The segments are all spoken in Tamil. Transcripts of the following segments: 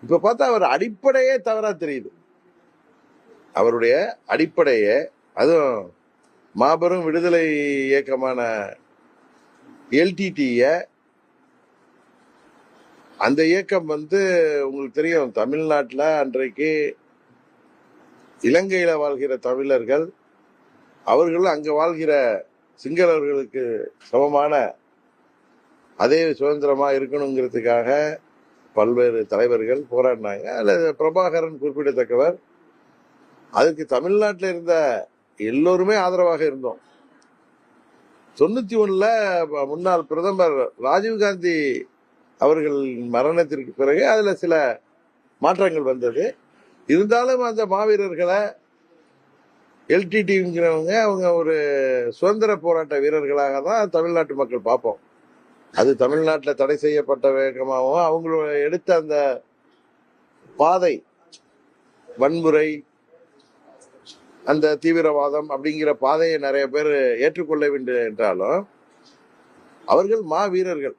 இப்ப பார்த்தா அவர் அடிப்படையே தவறா தெரியுது. அவருடைய அடிப்படையே, அதுவும் மாபெரும் விடுதலை இயக்கமான எல்டிடிய, அந்த இயக்கம் உங்களுக்கு தெரியும், தமிழ்நாட்டில் அன்றைக்கு இலங்கையில வாழ்கிற தமிழர்கள் அவர்கள் அங்க வாழ்கிற சிங்களவர்களுக்கு சமமான அதே சுதந்திரமா இருக்கணுங்கிறதுக்காக பல்வேறு தலைவர்கள் போராடினாங்க. அதுல பிரபாகரன் குறிப்பிடத்தக்கவர். அதுக்கு தமிழ்நாட்டில் இருந்த எல்லோருமே ஆதரவாக இருந்தோம். 91 முன்னாள் பிரதமர் ராஜீவ்காந்தி அவர்களின் மரணத்திற்கு பிறகு அதுல சில மாற்றங்கள் வந்தது. இருந்தாலும் அந்த மாவீரர்களை எல்டிடிங்கிறவங்க அவங்க ஒரு சுதந்திர போராட்ட வீரர்களாக தான் தமிழ்நாட்டு மக்கள் பார்ப்போம். அது தமிழ்நாட்டில் தடை செய்யப்பட்ட வேகமாகவும் அவங்களோட எடுத்த அந்த பாதை, வன்முறை, அந்த தீவிரவாதம் அப்படிங்கிற பாதையை நிறைய பேர் ஏற்றுக்கொள்ள வேண்டும் என்றாலும் அவர்கள் மாவீரர்கள்.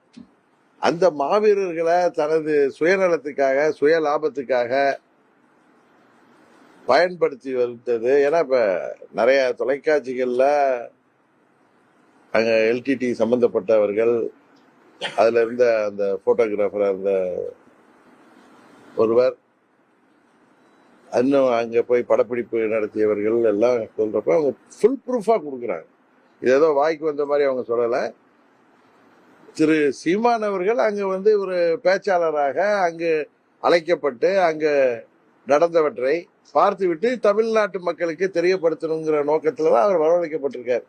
அந்த மாவீரர்களை தனது சுயநலத்துக்காக, சுய லாபத்துக்காக பயன்படுத்தி வந்தது. ஏன்னா இப்ப நிறைய தொலைக்காட்சிகள்ல அங்க எல்டிடி சம்பந்தப்பட்டவர்கள், அதுல இருந்த அந்த போட்டோகிராஃபர் அந்த ஒருவர், இன்னும் அங்க போய் படப்பிடிப்பு நடத்தியவர்கள் எல்லாம் சொல்றப்ப அவங்க ஃபுல் ப்ரூஃபா கொடுக்குறாங்க. இது ஏதோ வாய்க்கு வந்த மாதிரி அவங்க சொல்லல. திரு சீமான் அவர்கள் அங்க ஒரு பேச்சாளராக அங்கு அழைக்கப்பட்டு அங்க நடந்தவற்றை பார்த்துவிட்டு தமிழ்நாட்டு மக்களுக்கு தெரியப்படுத்தணுங்கிற நோக்கத்துலதான் அவர் வரவழைக்கப்பட்டிருக்காரு.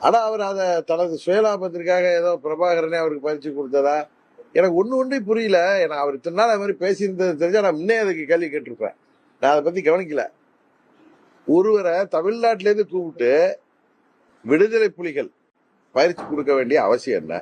ஆனா அவர் அதை தனது சுயலாபத்திற்காக ஏதோ பிரபாகரனே அவருக்கு பயிற்சி கொடுத்ததா எனக்கு ஒன்றும் புரியல. ஏன்னா அவர் இத்தனை நாள் அது மாதிரி பேசியிருந்தது தெரிஞ்சா நான் முன்னே அதுக்கு கேள்வி கேட்டிருப்பேன். நான் அதை பத்தி கவனிக்கல. ஒருவரை தமிழ்நாட்டிலேருந்து கூப்பிட்டு விடுதலை புலிகள் பயிற்சி கொடுக்க வேண்டிய அவசியம் என்ன?